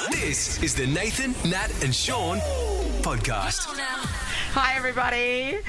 This is the Nathan, Nat and Sean podcast. Hi, everybody.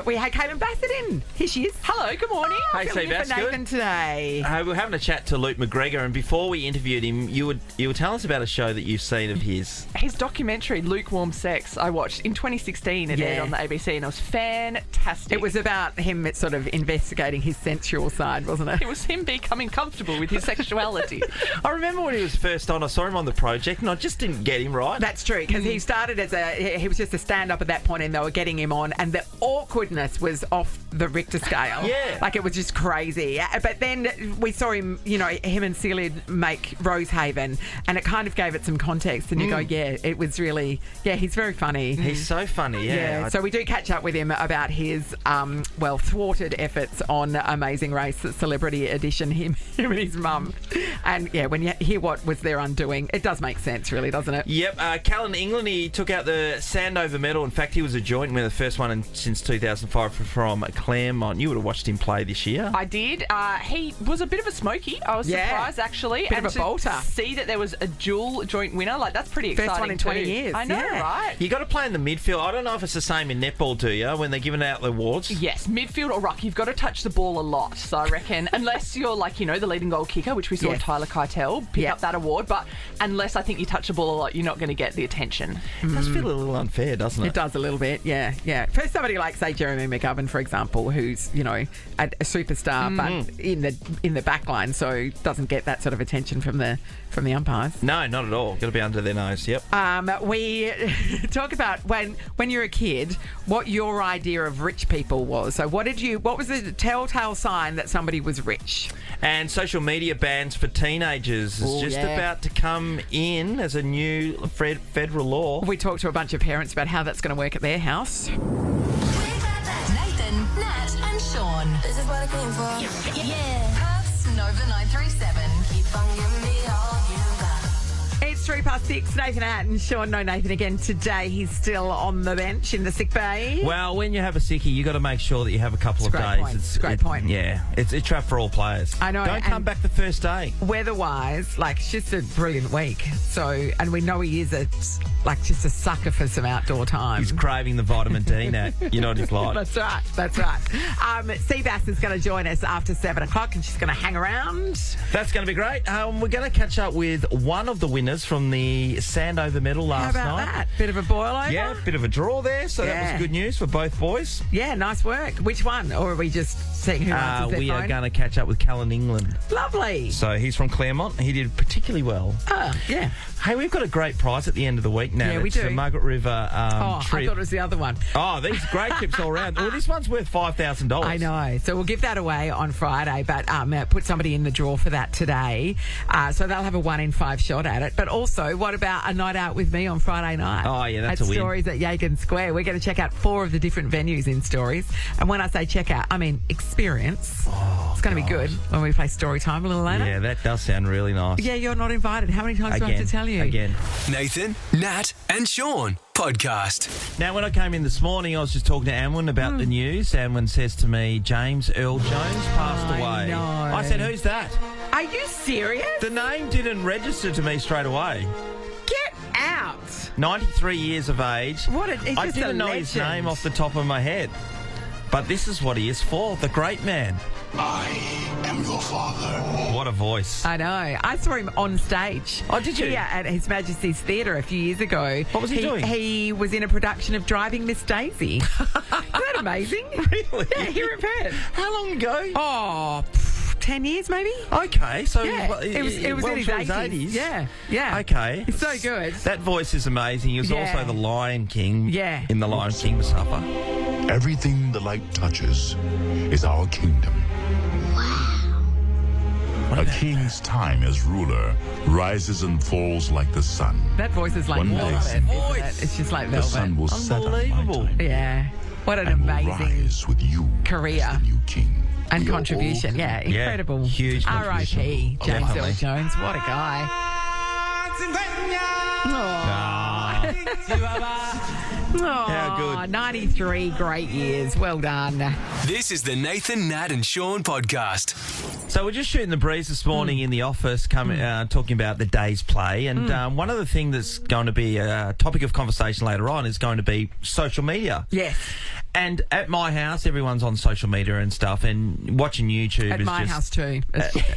We had Caitlin Bassett in. Here she is. Hello, good morning. Hey, Filling in Seabass, for Nathan good? today. We were having a chat to Luke McGregor, and before we interviewed him, you were telling us about a show that you've seen of his. His documentary, Lukewarm Sex, I watched in 2016. It aired on the ABC, and it was fantastic. It was about him sort of investigating his sensual side, wasn't it? It was him becoming comfortable with his sexuality. I remember when he was first on, I saw him on The Project, and I just didn't get him right. That's true, because he started he was just a stand-up at that point, and they were getting him on, and the awkwardness was off the Richter scale. Yeah. Like, it was just crazy. But then we saw him, him and Celia make Rosehaven, and it kind of gave it some context, and you go, yeah, it was really, he's very funny. He's so funny, yeah. So we do catch up with him about his, thwarted efforts on Amazing Race, the Celebrity Edition, him and his mum. And, when you hear what was their undoing, it does make sense, really, doesn't it? Yep, Callan England, he took out the Sandover medal. In fact, he was a joint winner, the first one since 2005 from Claremont. You would have watched him play this year. I did. He was a bit of a smoky. I was surprised, actually. Bit of a bolter. See that there was a dual joint winner, that's pretty exciting. First one in 20 years. I know, right? You got to play in the midfield. I don't know if it's the same in netball, do you, when they're giving out the awards? Yes, midfield or ruck, you've got to touch the ball a lot. So I reckon, unless you're the leading goal kicker, which we saw Tyler Keitel pick up that award, but unless I think you touch the ball a lot, you're not going to get the attention. It does feel a little unfair, doesn't it? It does a little bit, yeah. For somebody like, say, Jeremy McGovern, for example, who's, a superstar, but in the back line, so doesn't get that sort of attention from the umpires. No, not at all. Got to be under their nose, yep. We talk about when you're a kid, what your idea of rich people was. So what was the telltale sign that somebody was rich? And social media bans for teenagers is just about to come in as a new federal law. We talked to a bunch of parents about how that's going to work at their house. Nathan, Nat and Sean. This is what I came for. Yeah. Perth's Nova 937. Keep on giving me all you got. It's 6:03, Nathan and Sean. No Nathan again today. He's still on the bench in the sick bay. Well, when you have a sickie, you got to make sure that you have a couple of days. Point. Great point. Yeah, it's a trap for all players. I know. Don't come back the first day. Weather-wise, it's just a brilliant week. So, and we know he is just a sucker for some outdoor time. He's craving the vitamin D, Nat. You know what he's like. That's right. Seabass is going to join us after 7 o'clock, and she's going to hang around. That's going to be great. We're going to catch up with one of the winners from the Sandover medal last night. How about that? Bit of a boil over? Yeah, bit of a draw there, so that was good news for both boys. Yeah, nice work. Which one? Or are we just seeing who answers their We phone? are going to catch up with Callan England. Lovely. So he's from Claremont. He did particularly well. Yeah. Hey, we've got a great prize at the end of the week now. Yeah, we do. It's the Margaret River trip. I thought it was the other one. Oh, these great trips all around. Well, this one's worth $5,000. I know. So we'll give that away on Friday, but put somebody in the draw for that today. So they'll have a 1 in 5 shot at it. But also, what about a night out with me on Friday night? Oh, yeah, that's a win. Stories at Yagan Square. We're going to check out 4 of the different venues in Stories. And when I say check out, I mean experience. It's going to be good when we play story time a little later. Yeah, that does sound really nice. Yeah, you're not invited. How many times do I have to tell you? Again. Nathan, Nat and Sean podcast. Now, when I came in this morning, I was just talking to Anwin about the news. Anwin says to me, James Earl Jones passed away. No. I said, who's that? Are you serious? The name didn't register to me straight away. Get out. 93 years of age. I didn't know his name off the top of my head. But this is what he is for, the great man. I am your father. What a voice. I know. I saw him on stage. Oh, did you? Yeah, at His Majesty's Theatre a few years ago. What was he doing? He was in a production of Driving Miss Daisy. Isn't that amazing? Really? Yeah, here in Perth. How long ago? Oh, 10 years maybe? Okay, so Yeah, it was in his 80s. Yeah. Okay. It's so good. That voice is amazing. He was also the Lion King in the Lion King Supper. Everything the light touches is our kingdom. A king's time as ruler rises and falls like the sun. That voice is like One day, velvet, isn't it? It's just like The velvet. sun will set on my Unbelievable. time Yeah. What an and will amazing rise with you career. as the new king. and We are all contribution. Yeah, incredible. huge contribution. R.I.P. James Earl Definitely. Jones. What a guy. How good. 93 great years. Well done. This is the Nathan, Nat, and Sean podcast. So we're just shooting the breeze this morning in the office, talking about the day's play. And one of the things that's going to be a topic of conversation later on is going to be social media. Yes. And at my house, everyone's on social media and stuff, and watching YouTube At is my just... house too.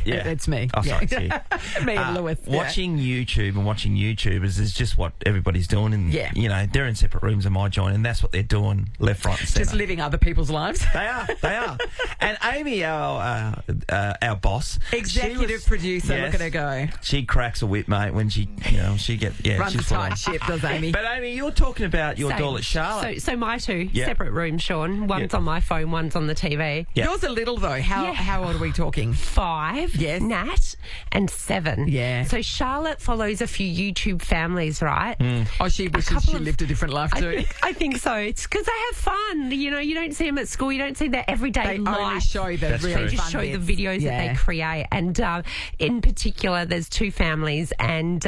It's me. Oh, sorry, it's you. Me and Lewis. Yeah. Watching YouTube and watching YouTubers is just what everybody's doing. And, you know, they're in separate rooms in my joint, and that's what they're doing left, right and centre. Just living other people's lives. They are. And Amy, our boss... Executive producer, look at her go. She cracks a whip, mate, when she gets... Yeah, runs a tight ship, does Amy. But, Amy, you're talking about your daughter, Charlotte. So my two separate rooms, Sean. One's on my phone, one's on the TV. Yeah. Yours are little, though. How old are we talking? 5, yes. Nat, and 7. Yeah. So Charlotte follows a few YouTube families, right? Oh, she wishes she lived a different life too. I think so. It's because they have fun. You know, you don't see them at school. You don't see their everyday They life. only show the That's really true. They just fun show bits. the videos that they create. And in particular, there's 2 families, and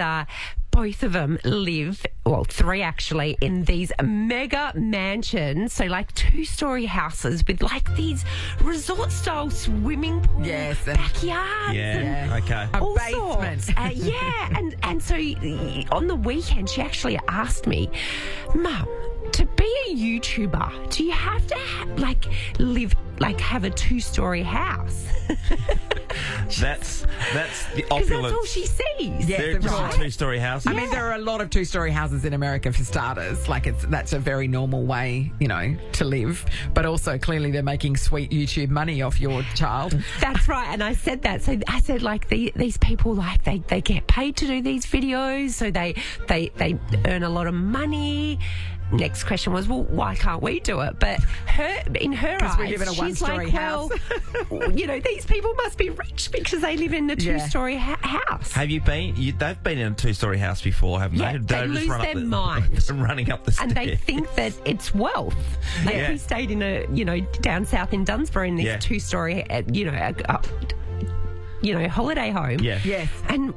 both of them live, well, 3 actually, in these mega mansions. So like 2-story houses with like these resort-style swimming pool backyards. Yeah, okay. A All basement. sorts. And so on the weekend, she actually asked me, Mum, to be a YouTuber, do you have to have a 2-story house? That's the Because opulence. that's all she sees. Yeah, They're just right. 2-story houses. I mean, there are a lot of 2-story houses in America for starters. Like, that's a very normal way, you know, to live. But also, clearly, they're making sweet YouTube money off your child. That's right, and I said that. So I said, like, these people, like, they get paid to do these videos, so they earn a lot of money. Next question was, well, why can't we do it? But in her eyes, we live in a she's one-story like, house. well, you know, these people must be rich because they live in a 2-story house. Have you been? They've been in a 2-story house before, haven't Yeah, they? they just lose run up their mind. running up the stairs. And they think that it's wealth. Like we stayed in down south in Dunsborough in this 2-story, holiday home. Yeah. Yes. And,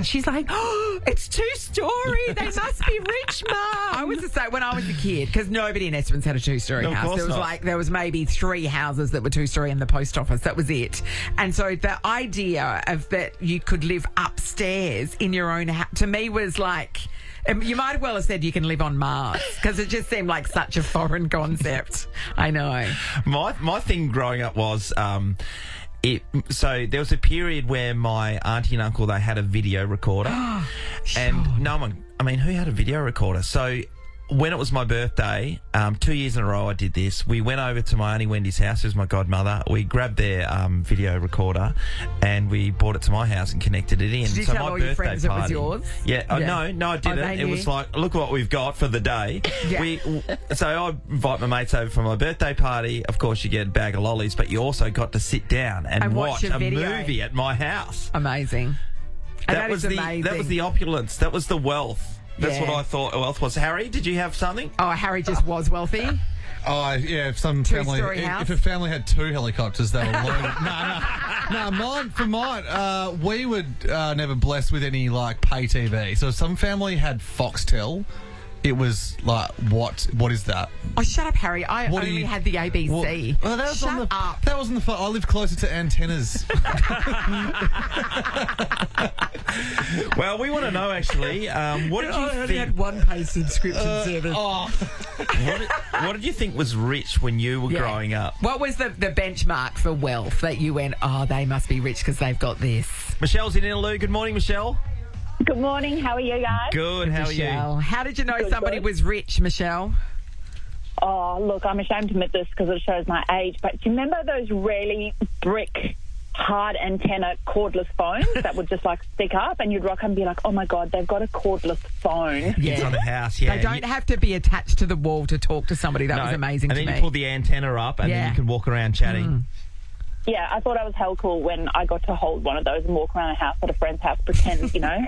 she's like, oh, it's 2-story. They must be rich, Mum. I was the same when I was a kid, because nobody in Esperance had a 2-story No, of house. course There was maybe 3 houses that were 2-story in the post office. That was it. And so the idea of that you could live upstairs in your own house, to me was like, you might well have said you can live on Mars, because it just seemed like such a foreign concept. I know. My thing growing up was... So there was a period where my auntie and uncle, they had a video recorder. And no one, who had a video recorder? So when it was my birthday, 2 years in a row I did this. We went over to my Auntie Wendy's house, who's my godmother. We grabbed their video recorder and we brought it to my house and connected it in. Did you so tell my all your birthday friends it was yours? Yeah, no, I didn't. they It was knew? like, look what we've got for the day. Yeah. So I invite my mates over for my birthday party. Of course, you get a bag of lollies, but you also got to sit down and watch a a video. movie at my house. Amazing. And that is amazing. That was the opulence. That was the wealth. That's what I thought wealth was. Harry, did you have something? Oh, Harry just was wealthy. Oh, yeah, if some family... Two-story house? If a family had 2 helicopters, they were loaded. Mine, we were never blessed with any, pay TV. So if some family had Foxtel, it was like, what is that? Oh, shut up, Harry. I What do only you- had the ABC. Well, that was Shut on the, up. That wasn't the phone. I lived closer to antennas. Well, we want to know, actually, what did you think... one pay subscription service. What did you think was rich when you were growing up? What was the benchmark for wealth that you went, oh, they must be rich because they've got this? Michelle's in Innaloo. Good morning, Michelle. Good morning. How are you guys? Good. How are you? Michelle, how did you know somebody was rich, Michelle? Oh, look, I'm ashamed to admit this because it shows my age, but do you remember those really brick, hard antenna cordless phones that would just stick up, and you'd rock up and be like, oh my God, they've got a cordless phone. It's on a house, yeah. They don't have to be attached to the wall to talk to somebody. That was amazing to me. And then you pull the antenna up and then you can walk around chatting. Yeah, I thought I was hell cool when I got to hold one of those and walk around a house at a friend's house, pretend, Yeah,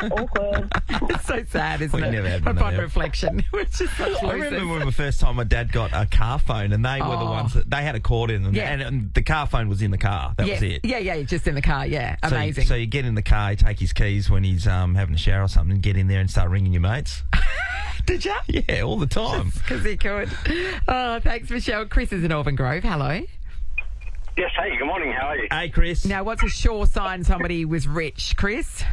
awkward. It's so sad, isn't We it? never had one Upon of them. reflection. It's just such I losers. remember when the first time my dad got a car phone, and they were the ones that they had a cord in them, Yeah. and the car phone was in the car. That was it. Yeah, just in the car. Yeah, So amazing. So you get in the car, you take his keys when he's having a shower or something, and get in there and start ringing your mates. Did you? Yeah, all the time. Because he could. Oh, thanks, Michelle. Chris is in Auburn Grove. Hello. Yes, hey, good morning. How are you? Hey, Chris. Now, what's a sure sign somebody was rich, Chris?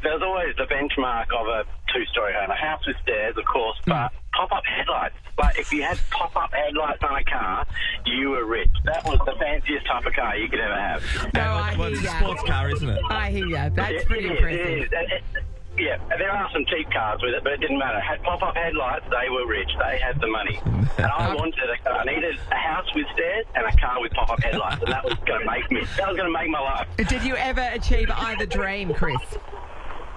There's always the benchmark of a two-story home. A house with stairs, of course, but pop-up headlights. Like, if you had pop-up headlights on a car, you were rich. That was the fanciest type of car you could ever have. No, I hear It's a ya. sports car, isn't it? I hear you. That's pretty impressive. It is. Yeah, there are some cheap cars with it, but it didn't matter. Had pop-up headlights, they were rich. They had the money. And I wanted a car. I needed a house with stairs and a car with pop-up headlights, and that was going to make me. That was going to make my life. Did you ever achieve either dream, Chris?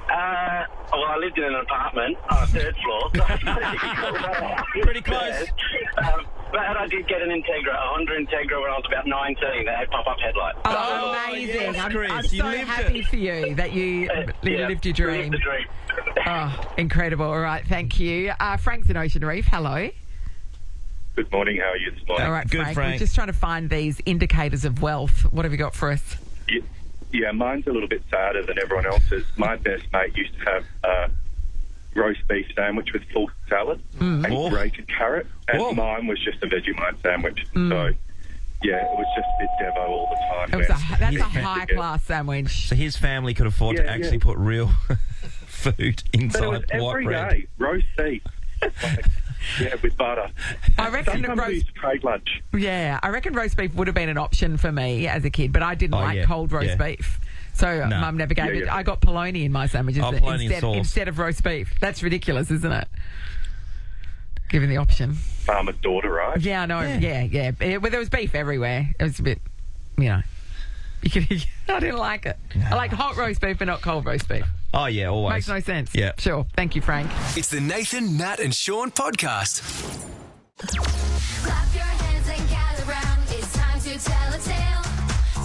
Well, I lived in an apartment on a third floor. Pretty close. But I did get an Integra, a Honda Integra, when I was about 19. That had pop-up headlights. Oh, amazing. yes, Chris, I'm you so lived happy it. for you that you lived your dream. Lived the dream. Oh, incredible. All right, thank you. Frank's in Ocean Reef. Hello. Good morning. How are you this morning? All right, Good, Frank. Frank. We're just trying to find these indicators of wealth. What have you got for us? Yeah, mine's a little bit sadder than everyone else's. My best mate used to have a roast beef sandwich with full salad and grated carrot, and mine was just a Vegemite sandwich. So, yeah, it was just a bit devo all the time. That's a high-class sandwich. So his family could afford to actually put real food But it inside was white every bread. day, roast beef. Yeah, with butter. I reckon Sometimes we used to trade lunch. Yeah, I reckon roast beef would have been an option for me as a kid, but I didn't like yeah, cold roast beef. So No. Mum never gave Yeah, it. yeah. I got polony in my sandwiches Polony and sauce. instead of roast beef. That's ridiculous, isn't it? Given the option. Farmer's daughter, right? Yeah, I know. Yeah. Well, there was beef everywhere. It was a bit, you could, I didn't like it. I like hot roast beef, but not cold roast beef. Oh, yeah, always. Makes no sense. Yeah. Sure. Thank you, Frank. It's the Nathan, Nat, and Sean podcast. Clap your hands and gather round. It's time to tell a tale.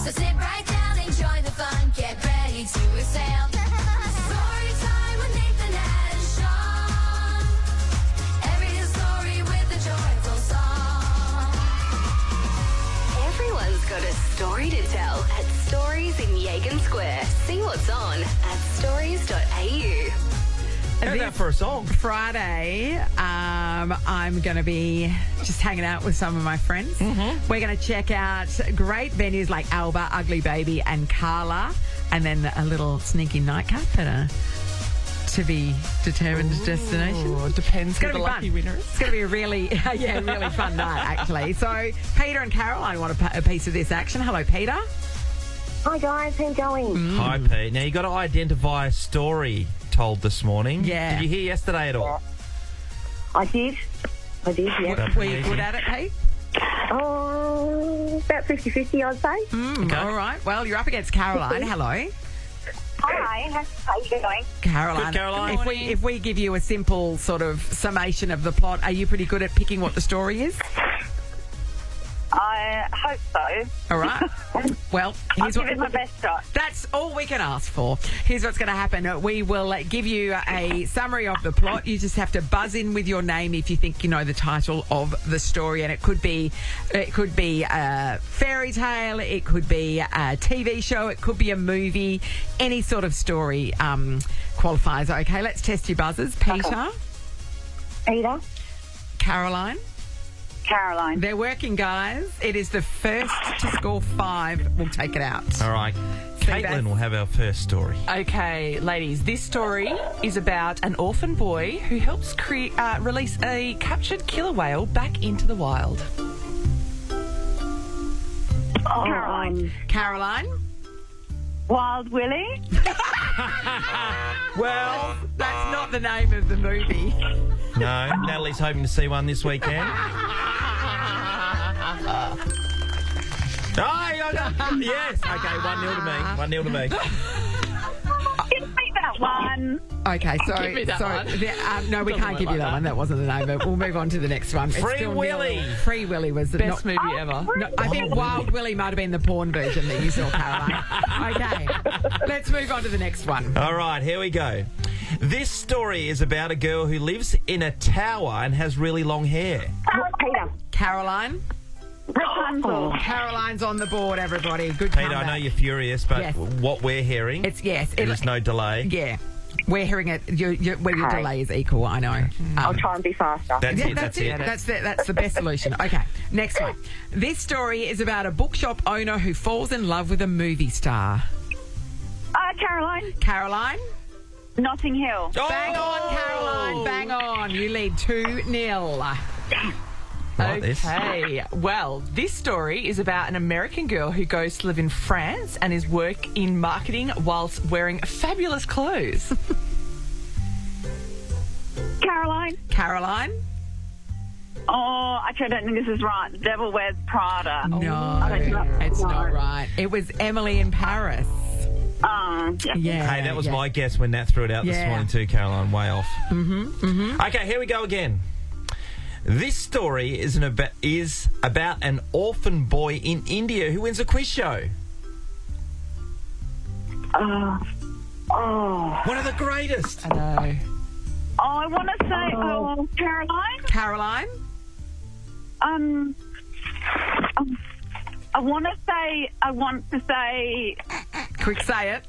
So sit right down, enjoy the fun, get ready to exhale. Story time with Nathan and Sean. Every story with a joyful song. Everyone's got a story to tell at Stories in Yagan Square. See what's on at stories.au. How's that for a song? Friday, I'm going to be just hanging out with some of my friends. Mm-hmm. We're going to check out great venues like Alba, Ugly Baby and Carla, and then a little sneaky nightcap at a to be determined destination. It depends who It's the going to be lucky fun. winner is. It's going to be a really, really fun night, actually. So, Peter and Caroline want a piece of this action. Hello, Peter. Hi guys, how you going? Hi, Pete. Now, you got to identify a story told this morning. Yeah. Did you hear yesterday at all? I did, yeah. Were you good at it, Pete? Oh, about 50-50, I'd say. Okay. All right. Well, you're up against Caroline. Hello. Hi, how you going? Caroline. Good, Caroline. If we give you a simple sort of summation of the plot, are you pretty good at picking what the story is? I hope so. All right. Well, I'll here's give it my best shot. That's all we can ask for. Here's what's going to happen. We will give you a summary of the plot. You just have to buzz in with your name if you think you know the title of the story, and it could be a fairy tale, it could be a TV show, it could be a movie, any sort of story qualifies. Okay, let's test your buzzers. Peter, Peter, Caroline. Caroline. They're working, guys. It is the first to score 5. We'll take it out. All right. Caitlin will have our first story. Okay, ladies, this story is about an orphan boy who helps release a captured killer whale back into the wild. Caroline. Caroline. Wild Willie. Well, that's not the name of the movie. No, Natalie's hoping to see one this weekend. Yes. Okay, 1-0 to me. 1-0 to me. Give me that one. Okay, so Give me that one. No, we Doesn't can't work give you like that that. one. That wasn't the name. But we'll move on to the next one. It's Free still Willy. nil. Free Willy was the Best movie ever. No, I think Wild Willy might have been the porn version that you saw, Caroline. Okay, let's move on to the next one. All right, here we go. This story is about a girl who lives in a tower and has really long hair. Peter. Caroline. Rapunzel. Caroline's on the board, everybody. Good Peter, comeback. I know you're furious, but Yes. what we're hearing, It's yes. there's no delay. Yeah. We're hearing it. Your delay is equal. I know. I'll try and be faster. That's it. That's it. That's the best solution. Okay, next one. This story is about a bookshop owner who falls in love with a movie star. Caroline. Caroline? Notting Hill. Bang on, Caroline. Bang on. You lead 2-0. Like this. Okay, well, this story is about an American girl who goes to live in France and is work in marketing whilst wearing fabulous clothes. Caroline. Caroline? Oh, actually, I don't think this is right. The Devil Wears Prada. No, it's not right. It was Emily in Paris. Yeah. Hey, that was my guess when Nat threw it out this morning too, Caroline. Way off. Okay, here we go again. This story is about an orphan boy in India who wins a quiz show. One of the greatest. I know. I want to say, Caroline. Caroline? I want to say. Quick, say it.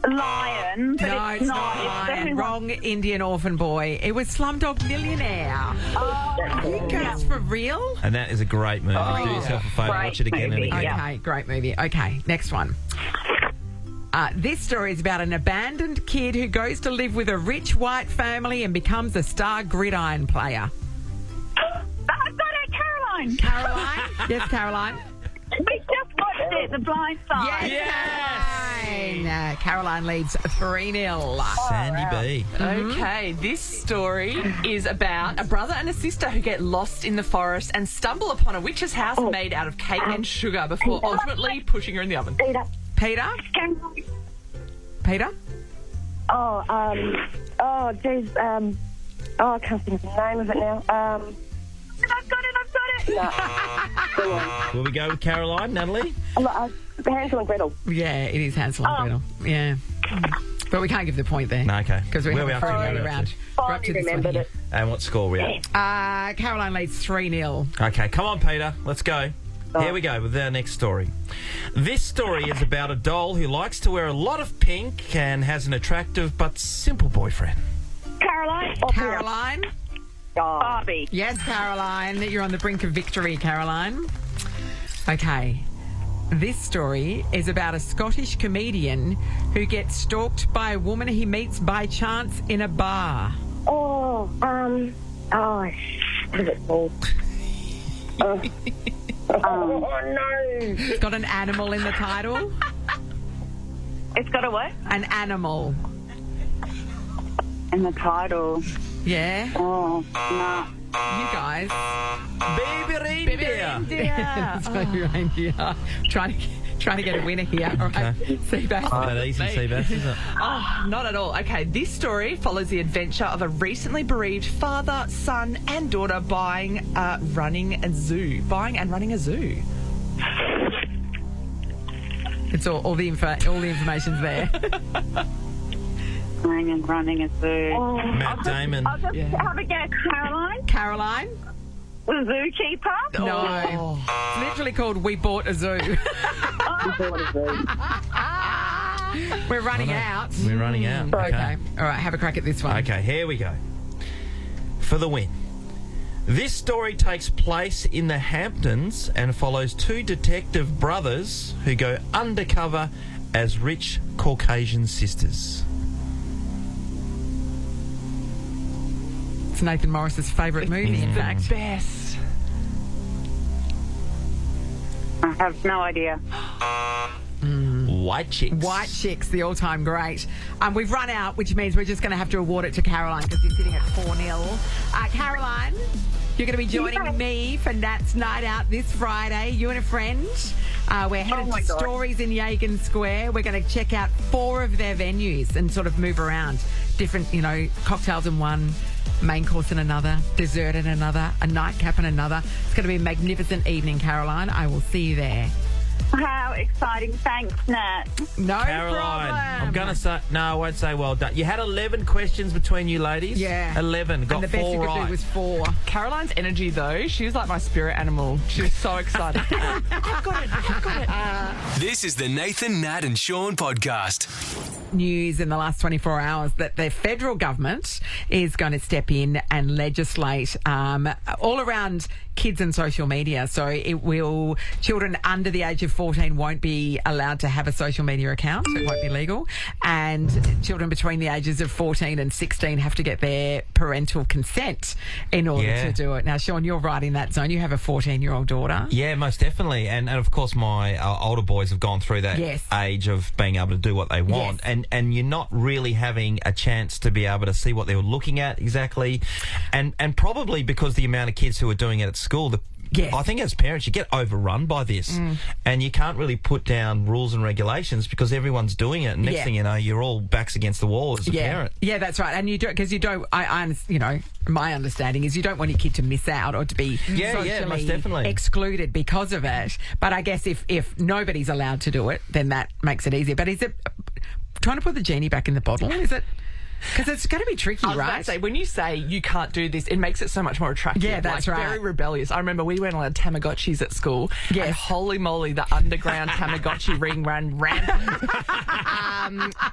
Lion. But No, it's not Lion. Wrong Indian orphan boy. It was Slumdog Millionaire. You guys for real? And that is a great movie. Do yourself a favour, watch it again and again. Okay, great movie. Okay, next one. This story is about an abandoned kid who goes to live with a rich white family and becomes a star gridiron player. I've got it, Caroline. Caroline? Yes, Caroline? We just watched it, The Blind Side. Yes! Caroline leads 3-0. Sandy B. Okay, this story is about a brother and a sister who get lost in the forest and stumble upon a witch's house made out of cake and sugar before ultimately pushing her in the oven. Peter? Peter? Peter? Geez. I can't think of the name of it now. I've got it. Will we go with Caroline, Natalie? Hansel and Gretel. Yeah, it is Hansel and Gretel. Yeah. But we can't give the point there. No, okay. Because we're having a free round. We're up to this one here. And what score are we at? Caroline leads 3-0. Okay, come on, Peter. Let's go. Here we go with our next story. This story is about a doll who likes to wear a lot of pink and has an attractive but simple boyfriend. Caroline. Caroline? Barbie. Yes, Caroline. You're on the brink of victory, Caroline. Okay. This story is about a Scottish comedian who gets stalked by a woman he meets by chance in a bar. What is it called? Oh, no. It's got an animal in the title. It's got a what? An animal. In the title. Yeah. Oh, no. You guys. Baby reindeer. It's Baby Reindeer. Trying to get a winner here. All right. Seabass. Not that easy, Seabass, is it? Oh, not at all. Okay, this story follows the adventure of a recently bereaved father, son, and daughter buying and running a zoo. It's all the information's there. Running a zoo. Matt Damon. I'll just have a guess. Caroline? Caroline? The zookeeper? No. It's literally called We Bought a Zoo. We're running out. We're running out. Okay. All right, have a crack at this one. Okay, here we go. For the win. This story takes place in the Hamptons and follows two detective brothers who go undercover as rich Caucasian sisters. It's Nathan Morris's favourite movie, in fact. Best. I have no idea. White Chicks. White Chicks, the all-time great. We've run out, which means we're just going to have to award it to Caroline because you're sitting at 4-0. Caroline, you're going to be joining me for Nat's Night Out this Friday. You and a friend. We're headed to Stories in Yagan Square. We're going to check out 4 of their venues and sort of move around. Different, cocktails in one, main course in another, dessert in another, a nightcap in another. It's going to be a magnificent evening, Caroline. I will see you there. How exciting. Thanks, Nat. No Caroline, problem. I'm going to say... No, I won't say well done. You had 11 questions between you ladies. Yeah. 11. Got and the best 4 you could right. do was 4. Caroline's energy, though, she was like my spirit animal. She was so excited. I've got it. This is the Nathan, Nat and Sean podcast. news in the last 24 hours that the federal government is going to step in and legislate all around kids and social media. So children under the age of 14 won't be allowed to have a social media account. So it won't be legal. And children between the ages of 14 and 16 have to get their parental consent in order to do it. Now, Sean, you're right in that zone. You have a 14-year-old daughter. Yeah, most definitely. And of course, my older boys have gone through that age of being able to do what they want. And you're not really having a chance to be able to see what they were looking at exactly. And probably because the amount of kids who are doing it at school, I think as parents, you get overrun by this, and you can't really put down rules and regulations because everyone's doing it. And next thing you know, you're all backs against the wall as a parent. Yeah, that's right. And you don't, because you don't. My understanding is you don't want your kid to miss out or to be socially excluded because of it. But I guess if nobody's allowed to do it, then that makes it easier. But is it trying to put the genie back in the bottle? Is it? Because it's going to be tricky, I was about to say, when you say you can't do this, it makes it so much more attractive. Yeah, that's right. Very rebellious. I remember we weren't allowed Tamagotchis at school. And holy moly, the underground Tamagotchi ring ran rampant.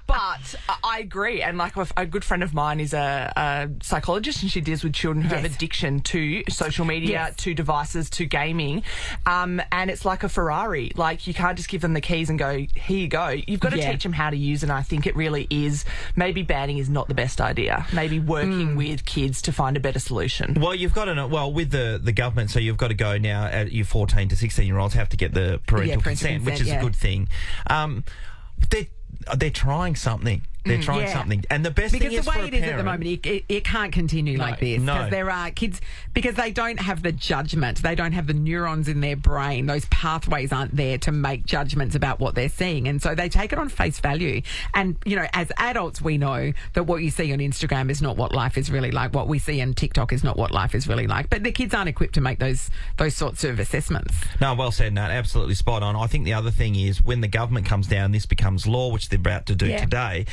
But I agree. And like a good friend of mine is a psychologist, and she deals with children who have addiction to social media, to devices, to gaming. And it's like a Ferrari. Like, you can't just give them the keys and go, here you go. You've got to teach them how to use it. And I think it really is, maybe banning is not the best idea. Maybe working with kids to find a better solution. Well, you've got to with the government, so you've got to go now. Your 14 to 16-year-olds have to get the parental consent, which is a good thing. They're trying something. They're trying something. And the best thing is because the way for a it is parent, at the moment, it can't continue like this. Because there are kids, because they don't have the judgment, they don't have the neurons in their brain, those pathways aren't there to make judgments about what they're seeing. And so they take it on face value. And, as adults, we know that what you see on Instagram is not what life is really like. What we see on TikTok is not what life is really like. But the kids aren't equipped to make those sorts of assessments. No, well said, Nat. Absolutely spot on. I think the other thing is when the government comes down, this becomes law, which they're about to do today.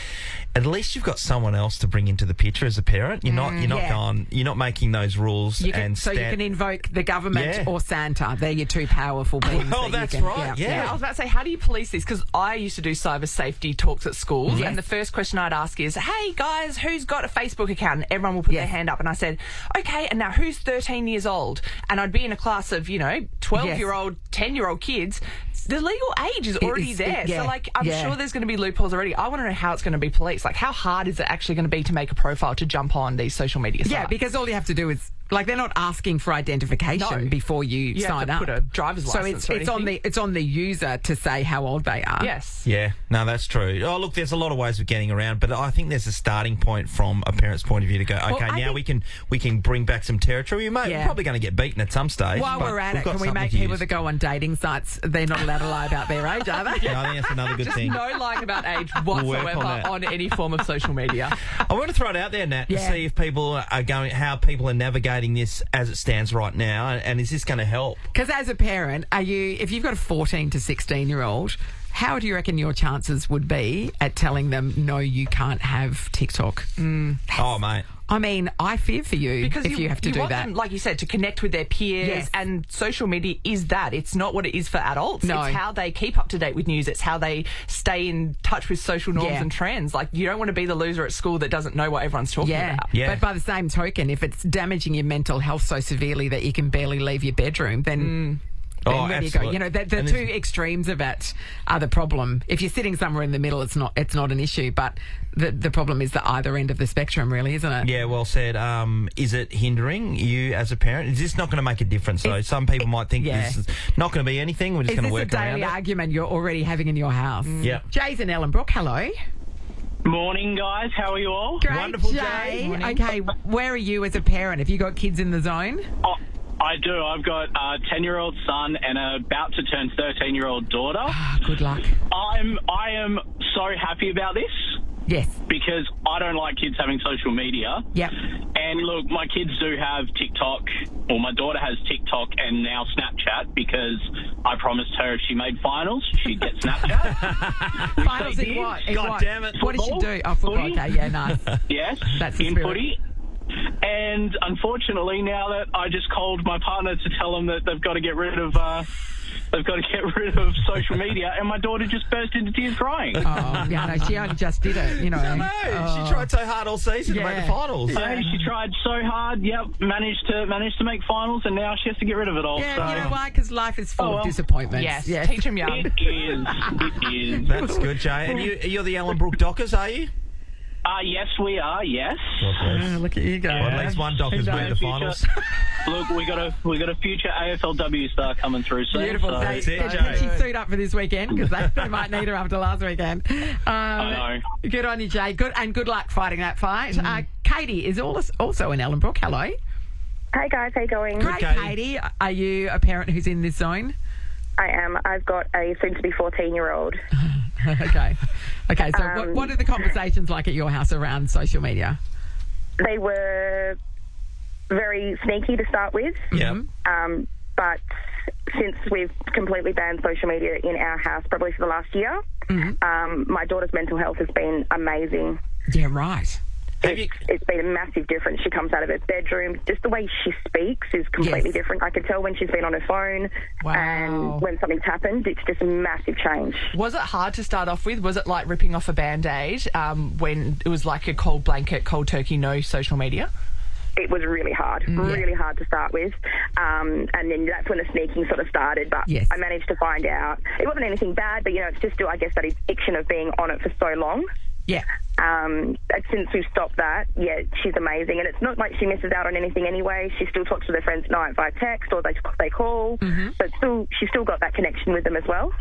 At least you've got someone else to bring into the picture as a parent. You're not making those rules. You can invoke the government or Santa. They're your two powerful beings. Well, that's right. Yeah. I was about to say, how do you police this? Because I used to do cyber safety talks at schools, and the first question I'd ask is, hey guys, who's got a Facebook account? And everyone will put their hand up, and I said, okay, and now who's 13 years old? And I'd be in a class of 12-year-old, 10-year-old kids. The legal age is already there. So, I'm sure there's going to be loopholes already. I want to know how it's going to be policed. Like, how hard is it actually going to be to make a profile to jump on these social media sites? Yeah, because all you have to do is, they're not asking for identification before you sign up. Put a driver's license. So it's on the user to say how old they are. Yes. Yeah. No, that's true. Oh, look, there's a lot of ways of getting around, but I think there's a starting point from a parent's point of view to go, okay, we can bring back some territory. We're probably going to get beaten at some stage. While we're at it, can we make people that go on dating sites, they're not allowed to lie about their age, are they? Yeah, I think that's another good thing. No lying about age whatsoever on any form of social media. I want to throw it out there, Nat, to see if people are how people are navigating this as it stands right now, and is this going to help? Because as a parent, if you've got a 14 to 16-year-old, how do you reckon your chances would be at telling them, no, you can't have TikTok? Oh, mate. I mean, I fear for you because if you have to do want that. Them, like you said, to connect with their peers, and social media is that. It's not what it is for adults. No. It's how they keep up to date with news. It's how they stay in touch with social norms and trends. Like, you don't want to be the loser at school that doesn't know what everyone's talking about. Yeah. But by the same token, if it's damaging your mental health so severely that you can barely leave your bedroom, then... where do you go? The two extremes of it are the problem. If you're sitting somewhere in the middle, it's not an issue. But the problem is the either end of the spectrum, really, isn't it? Yeah, well said. Is it hindering you as a parent? Is this not going to make a difference? So some people might think this is not going to be anything. We're just going to work around it. Is this a daily argument you're already having in your house? Yeah. Jay's in Ellenbrook. Hello. Morning, guys. How are you all? Great, wonderful, Jay. Okay, where are you as a parent? Have you got kids in the zone? I do. I've got a 10-year-old son and a about to turn 13-year-old daughter. Good luck. I am so happy about this. Yes. Because I don't like kids having social media. Yep. And look, my kids do have TikTok, or my daughter has TikTok and now Snapchat, because I promised her if she made finals, she'd get Snapchat. Finals in what? God damn it. What did she do? Oh, football. Footy. Okay, yeah, nice. Yes. That's the in spirit. footy. And unfortunately, now that I just called my partner to tell them that they've got to get rid of they've got to get rid of social media, and my daughter just burst into tears crying. Oh, yeah, no, she only just did it, you know. I know. She tried so hard all season to make the finals. Hey, she tried so hard. Yep, managed to make finals, and now she has to get rid of it all. Yeah, so. you know why? Because life is full of disappointments. Yes, teach them young. It is. That's good, Jay. And you're the Ellenbrook Dockers, are you? Yes, we are. Yes. Look at you go. Well, at least one Dockers made the finals. Look, we got a future AFLW star coming through soon. Beautiful. So. Did she suit up for this weekend? Because they might need her after last weekend. I know. Good on you, Jay. Good luck fighting that fight. Katie is also in Ellenbrook. Hello. Hey guys, how you going? Great, Katie. Are you a parent who's in this zone? I am. I've got a soon-to-be 14-year-old. Okay. So what are the conversations like at your house around social media? They were very sneaky to start with. Yeah. But since we've completely banned social media in our house, probably for the last year, my daughter's mental health has been amazing. Yeah, right. It's been a massive difference. She comes out of her bedroom. Just the way she speaks is completely different. I could tell when she's been on her phone and when something's happened. It's just a massive change. Was it hard to start off with? Was it like ripping off a Band-Aid when it was like a cold blanket, cold turkey, no social media? It was really hard, really hard to start with. And then that's when the sneaking sort of started. But I managed to find out. It wasn't anything bad, but, it's just, I guess, that addiction of being on it for so long. Yeah. Since we've stopped that, she's amazing. And it's not like she misses out on anything anyway. She still talks to their friends at night via text or they call. But she's still got that connection with them as well.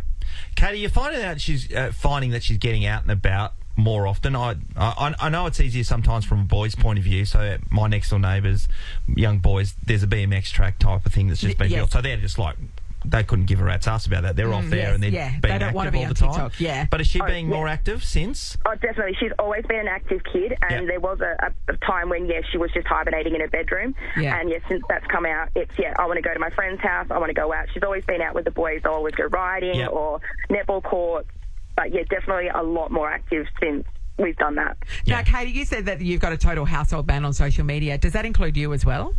Katie, you're finding out she's finding that she's getting out and about more often. I know it's easier sometimes from a boy's point of view. So my next door neighbours, young boys, there's a BMX track type of thing that's just been built. So they're just like, they couldn't give a rat's ass about that. They're off there and they're being they don't active want to be all on the time. TikTok. Yeah. But is she being more active since? Oh, definitely. She's always been an active kid, and there was a time when, she was just hibernating in her bedroom. Yeah. And, since that's come out, it's, I want to go to my friend's house, I want to go out. She's always been out with the boys. They'll always go riding or netball courts. But, definitely a lot more active since we've done that. Now, Katie, you said that you've got a total household ban on social media. Does that include you as well?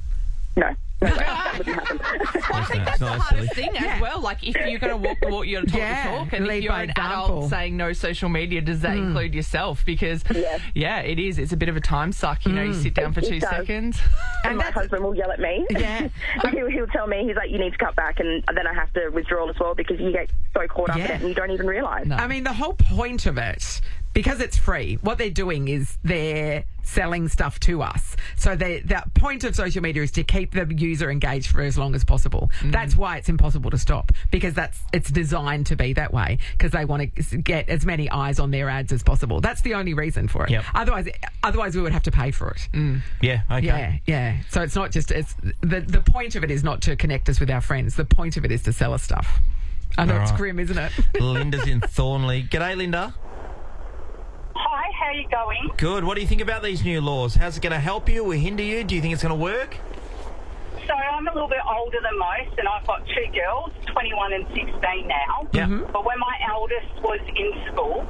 No. I think that's the hardest thing as well. Like, if you're going to walk the walk, you're going to talk the talk. And if you're an adult saying no social media, does that include yourself? Because, it is. It's a bit of a time suck. You sit down for 2 seconds. And my husband will yell at me. Yeah. He'll tell me, he's like, you need to cut back. And then I have to withdraw as well because you get so caught up in it and you don't even realise. No. I mean, the whole point of it, because it's free, what they're doing is they're selling stuff to us. So the point of social media is to keep the user engaged for as long as possible. That's why it's impossible to stop, because it's designed to be that way, because they want to get as many eyes on their ads as possible. That's the only reason for it. Yep. Otherwise we would have to pay for it. Yeah, okay. Yeah. So it's not just, the point of it is not to connect us with our friends. The point of it is to sell us stuff. I know it's grim, isn't it? Linda's in Thornley. G'day, Linda. Hi, how are you going? Good. What do you think about these new laws? How's it going to help you or hinder you? Do you think it's going to work? So I'm a little bit older than most, and I've got 2 girls, 21 and 16 now. Yeah. But when my eldest was in school,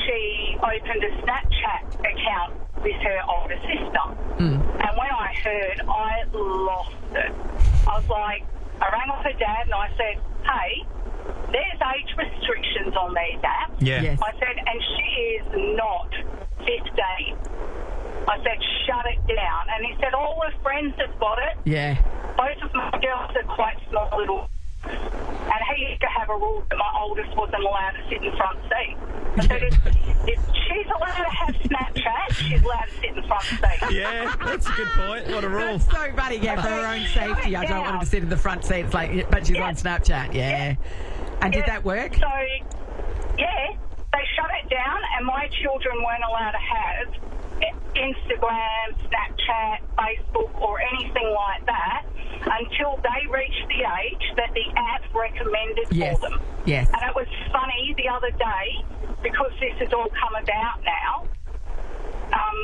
she opened a Snapchat account with her older sister. And when I heard, I lost it. I was like, I rang off her dad and I said, hey, there's age restrictions on these apps. Yeah. Yes. I said, and she is not 15. I said, shut it down. And he said, all her friends have got it. Yeah. Both of my girls are quite small little. And he used to have a rule that my oldest wasn't allowed to sit in front seat. I said, if she's allowed to have Snapchat, she's allowed to sit in front seat. Yeah, that's a good point. What a rule. That's so funny. Yeah, for her own safety, I don't want her to sit in the front seat. It's like, but she's on Snapchat. Yeah. And did that work? So, they shut it down, and my children weren't allowed to have Instagram, Snapchat, Facebook, or anything like that until they reached the age that the app recommended for them. Yes. And it was funny the other day, because this has all come about now,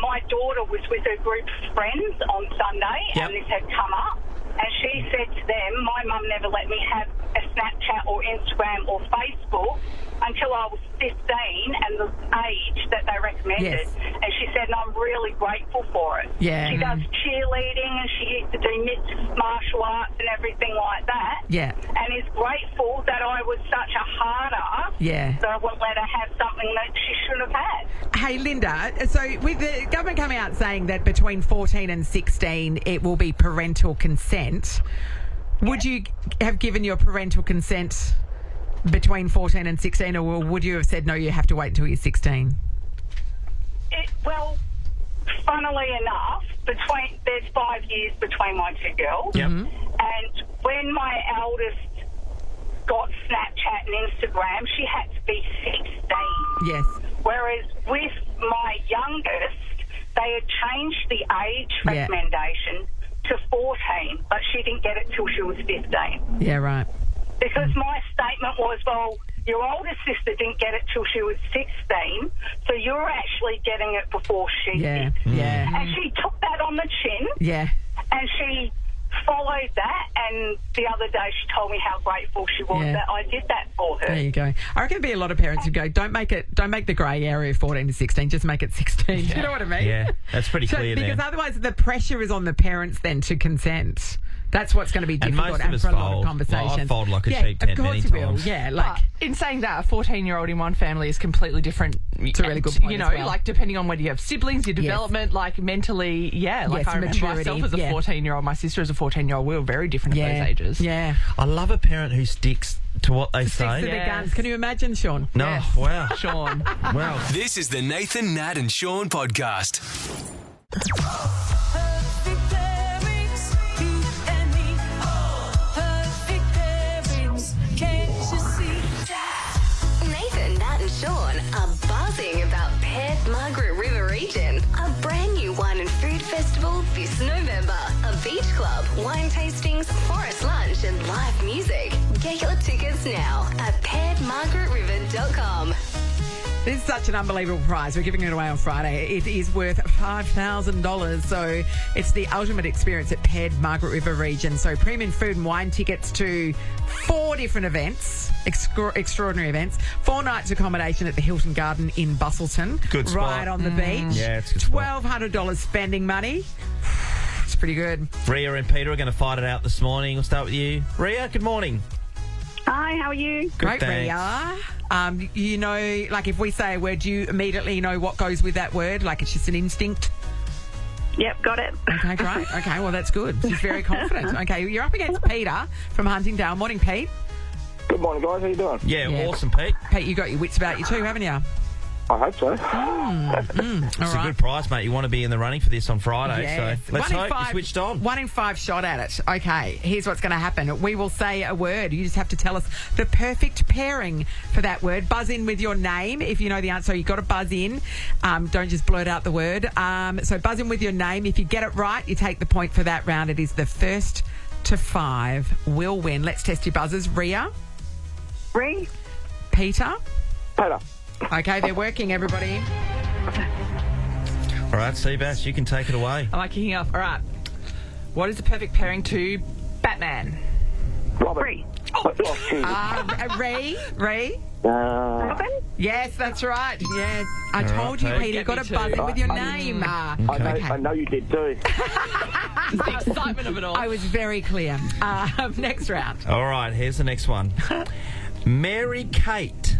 my daughter was with her group of friends on Sunday, and this had come up, and she said to them, my mum never let me have a Snapchat or Instagram or Facebook until I was 15 and the age that they recommended. Yes. And she said, and I'm really grateful for it. Yeah. She does cheerleading and she used to do mixed martial arts and everything like that. Yeah. And is grateful that I was such a hard ass Yeah. that I wouldn't let her have something that she shouldn't have had. Hey, Linda, so with the government coming out saying that between 14 and 16 it will be parental consent, would you have given your parental consent between 14 and 16, or would you have said, no, you have to wait until you're 16? Well, funnily enough, there's 5 years between my two girls. Yep. And when my eldest got Snapchat and Instagram, she had to be 16. Yes. Whereas with my youngest, they had changed the age Yeah. recommendation to 14, but she didn't get it till she was 15. Yeah, right. Because my statement was, well, your older sister didn't get it till she was 16, so you're actually getting it before she Yeah, did. yeah. And she took that on the chin, Yeah. and she followed that, and the other day she told me how grateful she was Yeah. that I did that for her. There you go. I reckon there'd be a lot of parents who go, don't make the grey area 14 to 16, just make it 16. Do you know what I mean? Yeah, that's pretty clear Because there. otherwise the pressure is on the parents then to consent. That's what's going to be And difficult most of us for a lot of fold. conversations. Well, I fold like a yeah, sheep tent of course many you will. times. Yeah, like But in saying that, a 14-year-old in one family is completely different. It's a really good point You know, as well. like depending on whether you have siblings, your development, like mentally, yeah. Like Yes, I remember maturity, myself as a yeah. 14-year-old, my sister as a 14-year-old, we were very different at those ages. Yeah. I love a parent who sticks to what they Sticks say. to the guns. Can you imagine, Sean? No, Yes. wow. Sean. Wow. This is the Nathan, Nat, and Sean podcast. Nathan, Nat, and Sean are buzzing about Paired Margaret River region. A brand new wine and food festival this November. A beach club, wine tastings, forest lunch, and live music. Get your tickets now at pairedmargaretriver.com. This is such an unbelievable prize. We're giving it away on Friday. It is worth $5,000. So it's the ultimate experience at Paired Margaret River region. So premium food and wine tickets to 4 different events, extraordinary events. 4 nights accommodation at the Hilton Garden in Bustleton. Good spot. Right on the beach. Yeah, it's a good spot. $1,200 spending money. It's pretty good. Ria and Peter are going to fight it out this morning. We'll start with you. Ria, good morning. Hi, how are you? Great, thanks. Ria. You know, like if we say a word, do you immediately know what goes with that word? Like it's just an instinct? Yep, got it. Okay, great. Okay, well, that's good. She's very confident. Okay, you're up against Peter from Huntingdale. Morning, Pete. Good morning, guys. How you doing? Yeah, awesome, Pete. Pete, you got your wits about you too, haven't you? I hope so. It's All a right. good prize, mate. You want to be in the running for this on Friday, Yes. so let's 1 in hope 5 you switched on. 1 in 5 shot at it. Okay, here's what's going to happen. We will say a word. You just have to tell us the perfect pairing for that word. Buzz in with your name if you know the answer. You've got to buzz in. Don't just blurt out the word. So buzz in with your name. If you get it right, you take the point for that round. It is the first to 5 will win. Let's test your buzzers. Ria? Ring? Peter? Peter. Okay, they're working, everybody. All right, Seabass, you can take it away. Am I kicking off? All right. What is the perfect pairing to Batman? Robin. Ray. Ray? Robin? Yes, that's right. Yeah, I All told you, right, Peter. You've got to Get me buzz in too. with your name. I know you did too. The excitement of it all. I was very clear. Next round. All right, here's the next one. Mary Kate.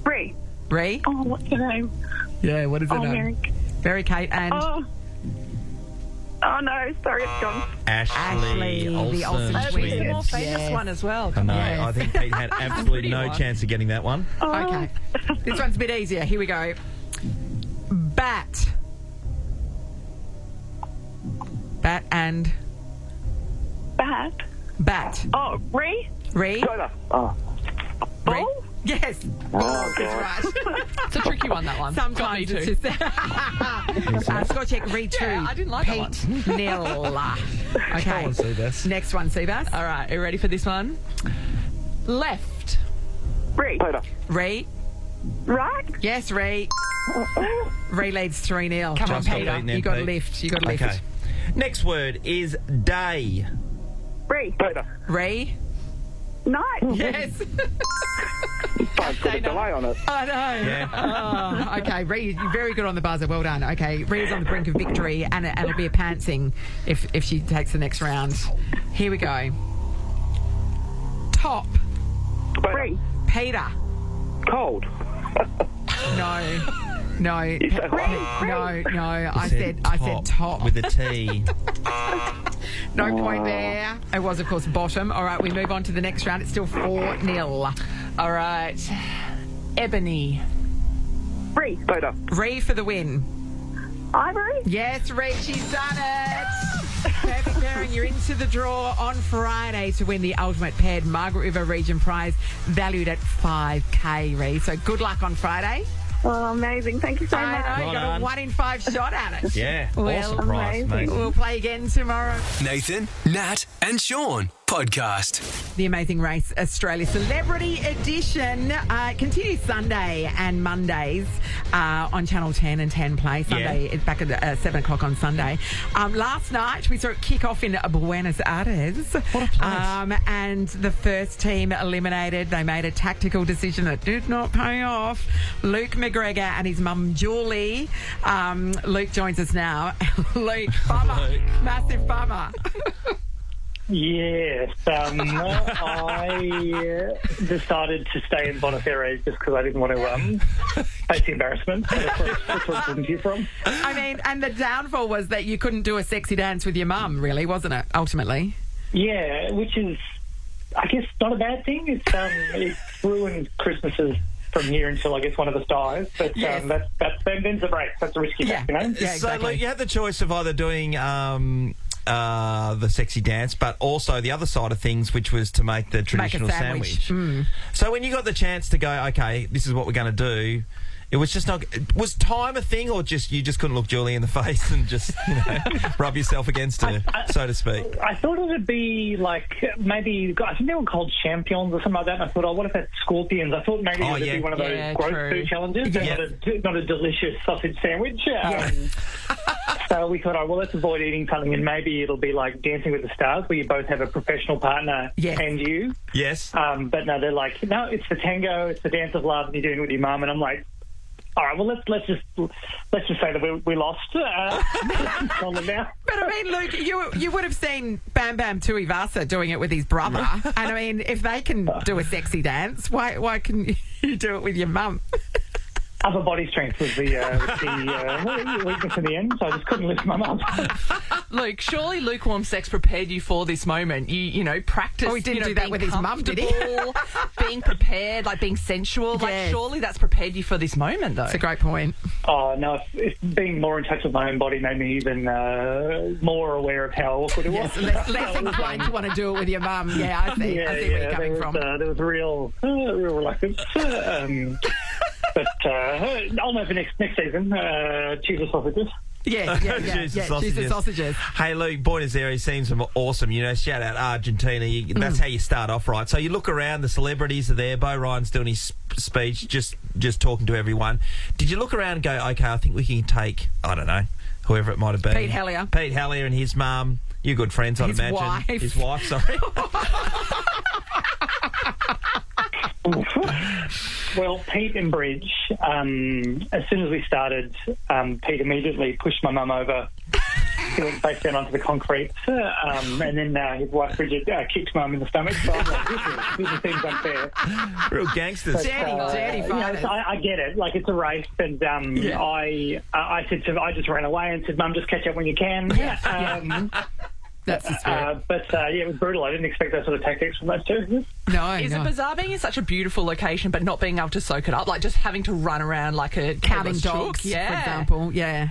Ray. Ray? Oh, what's her name? Yeah, what is it? Mary. Mary Kate and Oh, no. Sorry, it's gone. Ashley the Olsen. Olsen She's twins. the more famous Yes. one as well. I know. Yes. I think Pete had absolutely Pretty no one. chance of getting that one. Okay. This one's a bit easier. Here we go. Bat. Bat and Bat. bat. Oh, Ray? Ray? Peter. Oh. Ray? Yes. Oh, That's God. right. It's a tricky one, that one. Got me Sometimes too. it's just... score check, read through. Yeah, I didn't like that Pete Nil. Okay. Come on, Seabass. Next one, Seabass. All right, are you ready for this one? Left. Ray. Peter. Ray. Right? Yes, Ray. Ray leads 3-0. Come on, Just got Peter. beaten then, You got a Pete. lift. You got a lift. Okay. Next word is day. Ray. Peter. Ray. Nice. Yes. Phone's got a delay on it. I know. Oh, okay, Rhea, you're very good on the buzzer. Well done. Okay, Rhea's on the brink of victory, and it'll be a pantsing if she takes the next round. Here we go. Top. Peter. Cold. No. No. I said top. With a T. No point there. It was, of course, bottom. All right, we move on to the next round. It's still 4-0. All right. Ebony. Rhea. Peter. Rhea for the win. Ivory. Yes, Rhea, she's done it. Perfect pairing. You're into the draw on Friday to win the Ultimate Paired Margaret River Region prize valued at $5,000, Rhea. So good luck on Friday. Oh, amazing. Thank you so much. I know, you got a 1 in 5 shot at it. Yeah, Well, awesome prize, mate. We'll play again tomorrow. Nathan, Nat, and Sean podcast. The Amazing Race Australia Celebrity Edition continues Sunday and Mondays on Channel 10 and 10 Play. Sunday, it's back at 7 o'clock on Sunday. Last night, we saw it kick off in Buenos Aires. What a place. And the first team eliminated. They made a tactical decision that did not pay off. Luke McGregor and his mum, Julie. Luke joins us now. Luke, bummer. Massive bummer. Yes, I decided to stay in Buenos Aires just because I didn't want to face the embarrassment. That's what I didn't hear from. I mean, and the downfall was that you couldn't do a sexy dance with your mum, really, wasn't it, ultimately? Yeah, which is, I guess, not a bad thing. It ruins Christmases from here until, I guess, one of us dies. But that's then's a break. That's a risky bet, you know? Yeah, So, Luke, you had the choice of either doing the sexy dance, but also the other side of things, which was to make the traditional sandwich. So when you got the chance to go, okay, this is what we're going to do, it was just not. Was time a thing, or just you just couldn't look Julie in the face and just rub yourself against her, so to speak? I thought it would be like maybe I think they were called champions or something like that. And I thought, oh, what if that's scorpions? I thought maybe it would be one of those gross food challenges, not a delicious sausage sandwich. So we thought, oh, well, let's avoid eating something, and maybe it'll be like Dancing with the Stars, where you both have a professional partner and you. Yes. But no, they're like, no, it's the tango, it's the dance of love, and you're doing it with your mum, and I'm like, all right, well, let's just say that we lost. On them now. But I mean, Luke, you would have seen Bam Bam Tuivasa doing it with his brother, and I mean, if they can do a sexy dance, why can you do it with your mum? Upper body strength was the weakness in the end, so I just couldn't lift my mum. Luke, surely lukewarm sex prepared you for this moment. You know, practice. Oh, he didn't do that with his mum, did he? Being prepared, like being sensual. Yes. Like, surely that's prepared you for this moment, though. That's a great point. Oh, no, if being more in touch with my own body made me even more aware of how awkward it was. Less inclined to want to do it with your mum. Yeah, I see where you're coming from. There was real reluctance. But I'll know for next season. Cheese or sausages. Cheese and sausages. Hey, Luke, Buenos Aires seems awesome. You know, shout out Argentina. That's how you start off, right? So you look around, the celebrities are there. Bo Ryan's doing his speech, just talking to everyone. Did you look around and go, okay, I think we can take, I don't know, whoever it might have been. Pete Hellier and his mum. You're good friends, I'd imagine. His wife, sorry. Well, Pete and Bridge, as soon as we started, Pete immediately pushed my mum over. He went face down onto the concrete, and then his wife Bridget kicked mum in the stomach. So I'm like, this seems unfair. Real gangsters. But, dirty fighters. I get it. Like, it's a race, and I said to, I just ran away and said, Mum, just catch up when you can. That's the spirit. It was brutal. I didn't expect those sort of tactics from those two. Is it bizarre being in such a beautiful location but not being able to soak it up? Like just having to run around like a counting dogs, for example. Yeah,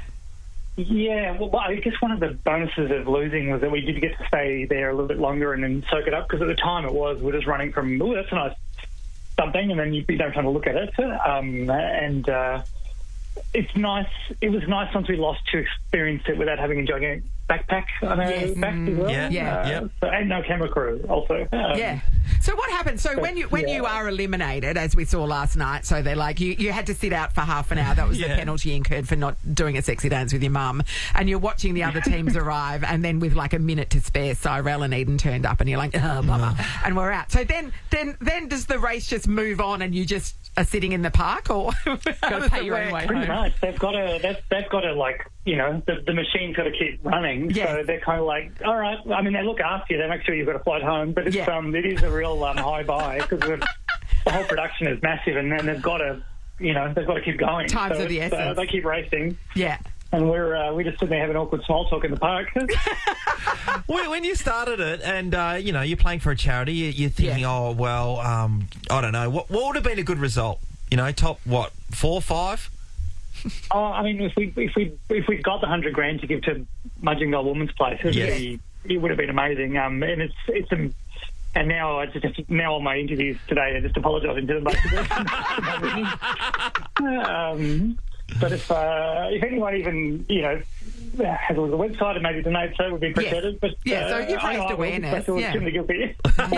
well, I guess one of the bonuses of losing was that we did get to stay there a little bit longer and then soak it up, because at the time we're just running from, oh, that's a nice something, and then you don't have to look at it. It's nice. It was nice once we lost to experience it without having a gigantic backpack on our back as well. Yeah. And no camera crew also. So So what happened? So when you are eliminated, as we saw last night, so they're like, you had to sit out for half an hour. That was the penalty incurred for not doing a sexy dance with your mum. And you're watching the other teams arrive, and then with like a minute to spare, Cyrell and Eden turned up, and you're like, blah, and we're out. So then does the race just move on, and you just are sitting in the park, or got to pay your own way Pretty home? much. They've got to like, you know, the machine's got to keep running. Yeah. So they're kind of like, all right. I mean, they look after you. They make sure you've got a flight home. But it's it is a real high buy because the whole production is massive, and then they've got to keep going. Times of the essence. They keep racing. Yeah. And we're just sitting there having awkward small talk in the park. When you started it, and you're playing for a charity, you're thinking, I don't know, what would have been a good result? You know, top 4, 5? Oh, I mean, if we got the $100,000 to give to Mudgingall Women's Place, it would have been amazing. And and now now all my interviews today are just apologising to them. But if anyone even has a little website and maybe donate, so it would be appreciated. But so you've raised awareness. Extremely guilty. And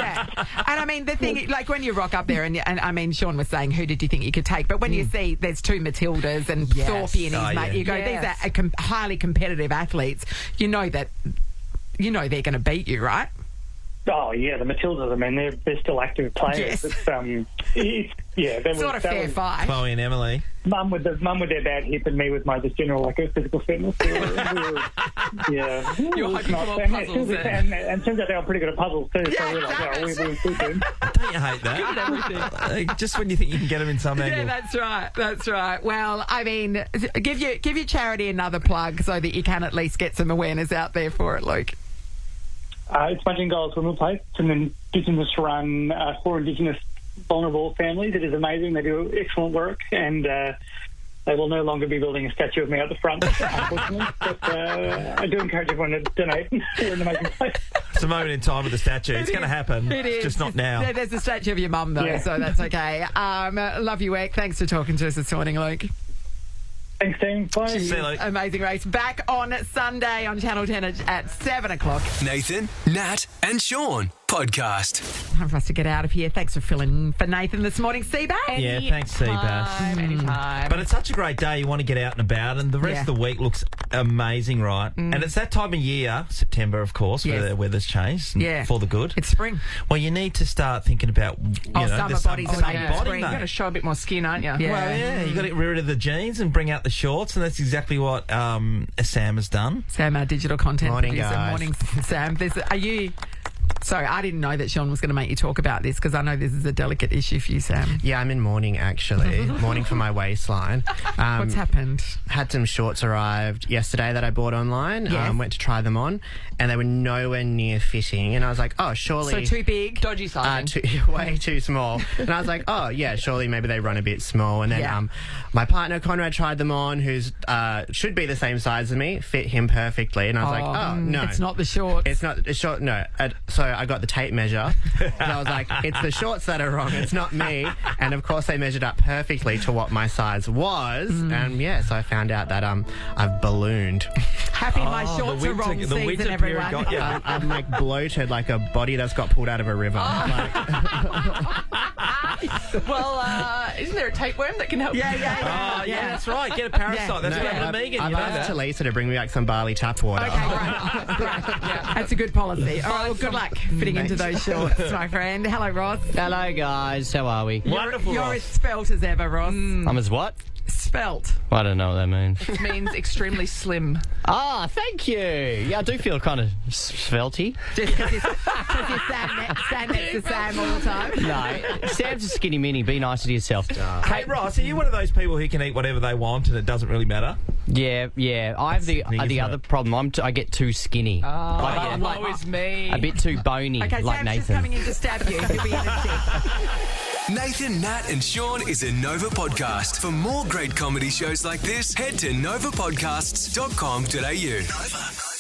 I mean, the thing, like when you rock up there, and I mean, Sean was saying, who did you think you could take? But when you see there's 2 Matildas and Thorpe and his mate, you go, these are highly competitive athletes. You know they're going to beat you, right? Oh yeah, the Matildas. I mean, they're still active players. Yes. It's not a fair fight. Chloe and Emily. Mum with their bad hip, and me with my just general physical fitness. You're hoping for more puzzles there. And turns out they were pretty good at puzzles too. So we're like, we're good. Don't you hate that? Just when you think you can get them in some angle. Yeah, that's right. Well, I mean, give your charity another plug so that you can at least get some awareness out there for it, Luke. It's Mudgingall Women's Place. It's an Indigenous run for Indigenous vulnerable families. It is amazing. They do excellent work, and they will no longer be building a statue of me at the front, unfortunately. But I do encourage everyone to donate. They're an amazing place. It's a moment in time with the statue. It's going to happen. It is. Just not now. There's a statue of your mum, though, so that's okay. Love you, Eck. Thanks for talking to us this morning, Luke. Thanks, team. Bye. See you, Luke. Amazing race. Back on Sunday on Channel 10 at 7 o'clock. Nathan, Nat, and Sean podcast. Time for us to get out of here. Thanks for filling in for Nathan this morning, Seabass. Yeah, thanks, Seabass. Anytime. But it's such a great day. You want to get out and about, and the rest of the week looks amazing, right? And it's that time of year, September, of course, where the weather's changed for the good. It's spring. Well, you need to start thinking about summer bodies. You're going to show a bit more skin, aren't you? Yeah. Well, you got to get rid of the jeans and bring out the shorts, and that's exactly what Sam has done. Sam, our digital content Morning, producer. guys. Morning, Sam. Sorry, I didn't know that Sean was going to make you talk about this because I know this is a delicate issue for you, Sam. Yeah, I'm in mourning, actually. Mourning for my waistline. What's happened? Had some shorts arrived yesterday that I bought online. Yes. Went to try them on, and they were nowhere near fitting. And I was like, oh, surely... So too big? Dodgy sizing. Way too small. And I was like, oh, yeah, surely maybe they run a bit small. And then my partner, Conrad, tried them on, who's should be the same size as me, fit him perfectly. And I was like, oh, no. It's not the shorts. It's not the short, no. So I got the tape measure, and I was like, it's the shorts that are wrong, it's not me. And of course they measured up perfectly to what my size was. And so I found out that I've ballooned. Happy my shorts are wrong season, everyone. Got you. I'm like bloated like a body that's got pulled out of a river. Well, isn't there a tapeworm that can help? Yeah, that's right. Get a parasite. That's what happened to Megan. I've asked Talisa to bring me back some barley tap water. Okay, great. That's a good policy. All right, well, good luck fitting into those shorts, my friend. Hello, Ross. Hello, guys. How are we? Wonderful, You're Ross. as spelt as ever, Ross. I'm as what? Spelt. I don't know what that means. It means extremely slim. Ah, thank you. Yeah, I do feel kind of svelty. Just because you stand next to Sam all the time. No, Sam's a skinny mini. Be nicer to yourself. Hey, Ross, are you one of those people who can eat whatever they want and it doesn't really matter? Yeah. I have the other problem. I get too skinny. Woe is me. A bit too bony, Okay, like Sam's Nathan. just coming in to stab you. He'll be in a tick. Nathan, Nat, and Sean is a Nova podcast. For more great comedy shows like this, head to novapodcasts.com.au. Nova.